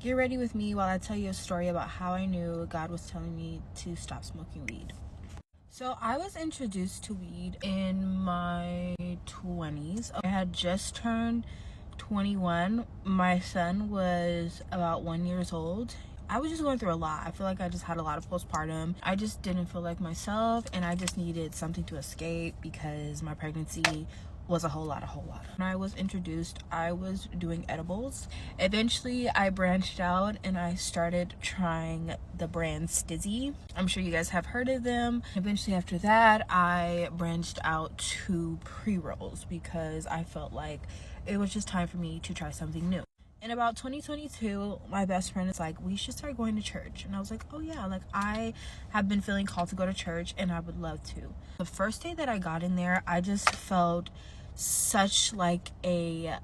Get ready with me while I tell you a story about how I knew God was telling me to stop smoking weed. So I was introduced to weed in my 20s. I had just turned 21. My son was about 1 year old. I was just going through a lot. I feel like I just had a lot of postpartum. I just didn't feel like myself, and I just needed something to escape because my pregnancy was a whole lot. When I was introduced, I was doing edibles. Eventually, I branched out and I started trying the brand Stizzy. I'm sure you guys have heard of them. Eventually, after that, I branched out to pre-rolls because I felt like it was just time for me to try something new. In about 2022, my best friend is like, we should start going to church. And I was like, oh yeah, like I have been feeling called to go to church and I would love to. The first day that I got in there, I just felt such like a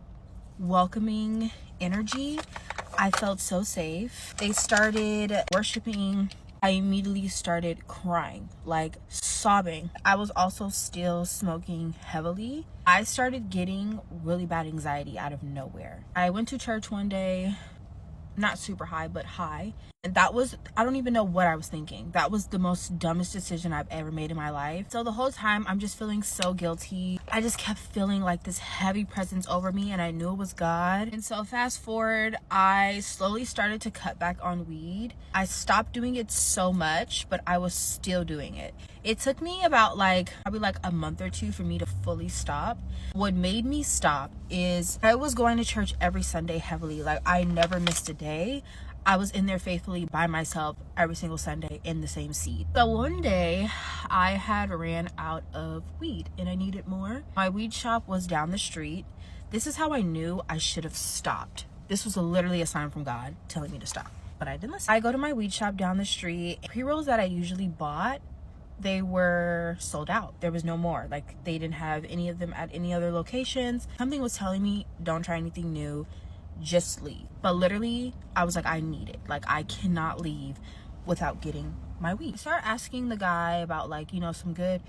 welcoming energy. I felt so safe. They started worshiping. I immediately started crying, like sobbing. I was also still smoking heavily. I started getting really bad anxiety out of nowhere. I went to church one day, not super high, but high. And that was, I don't even know what I was thinking. That was the most dumbest decision I've ever made in my life. So the whole time I'm just feeling so guilty. I just kept feeling like this heavy presence over me, and I knew it was God. And so fast forward, I slowly started to cut back on weed. I stopped doing it so much, but I was still doing it. It took me about probably a month or two for me to fully stop. What made me stop is I was going to church every Sunday heavily. Like I never missed a day. I was in there faithfully by myself every single Sunday in the same seat. So one day I had ran out of weed and I needed more. My weed shop was down the street. This is how I knew I should have stopped. This was literally a sign from God telling me to stop, but I didn't listen. I go to my weed shop down the street. Pre-rolls that I usually bought, they were sold out. There was no more. Like they didn't have any of them at any other locations. Something was telling me, don't try anything new, just leave. But literally I was like, I need it. Like I cannot leave without getting my weed. I started asking the guy about some good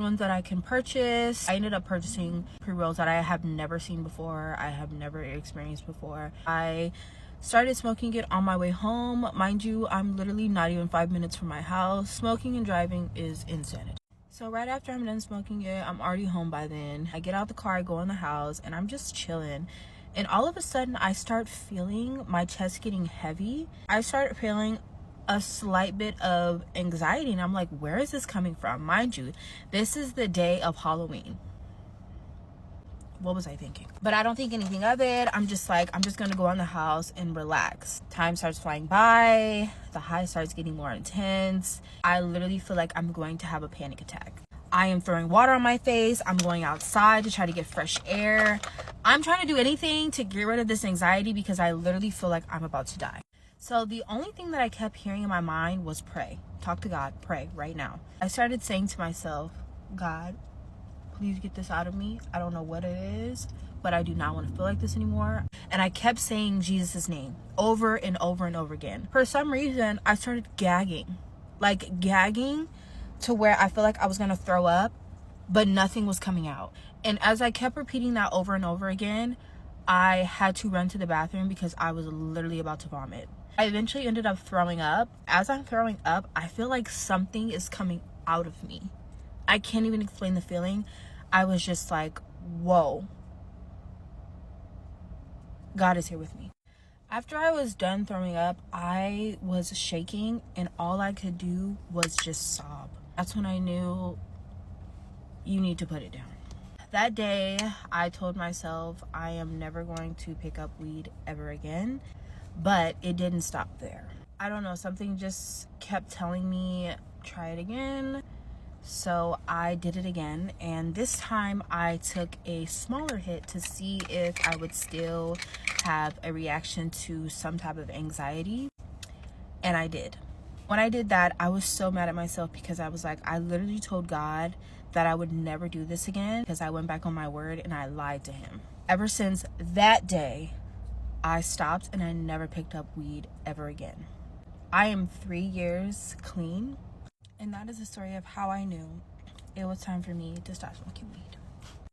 ones that I can purchase. I ended up purchasing pre-rolls that I have never seen before. I have never experienced before. I started smoking it on my way home. Mind you, I'm literally not even 5 minutes from my house. Smoking and driving is insanity. So right after I'm done smoking it, I'm already home by then. I get out the car, I go in the house, and I'm just chilling. And all of a sudden, I start feeling my chest getting heavy. I start feeling a slight bit of anxiety, and I'm like, where is this coming from? Mind you, this is the day of Halloween. What was I thinking? But I don't think anything of it. I'm just gonna go in the house and relax. Time starts flying by. The high starts getting more intense. I literally feel like I'm going to have a panic attack. I am throwing water on my face. I'm going outside to try to get fresh air. I'm trying to do anything to get rid of this anxiety because I literally feel like I'm about to die. So the only thing that I kept hearing in my mind was pray. Talk to God. Pray right now. I started saying to myself, God, please get this out of me. I don't know what it is, but I do not want to feel like this anymore. And I kept saying Jesus' name over and over and over again. For some reason, I started gagging to where I feel like I was going to throw up, but nothing was coming out. And as I kept repeating that over and over again, I had to run to the bathroom because I was literally about to vomit. I eventually ended up throwing up. As I'm throwing up, I feel like something is coming out of me. I can't even explain the feeling. I was just like, whoa, God is here with me. After I was done throwing up, I was shaking and all I could do was just sob. That's when I knew you need to put it down. That day, I told myself I am never going to pick up weed ever again, but it didn't stop there. I don't know, something just kept telling me, try it again. So I did it again, and this time I took a smaller hit to see if I would still have a reaction to some type of anxiety, and I did. When I did that, I was so mad at myself because I was like, I literally told God that I would never do this again because I went back on my word and I lied to him. Ever since that day, I stopped and I never picked up weed ever again. I am 3 years clean. And that is the story of how I knew it was time for me to stop smoking weed.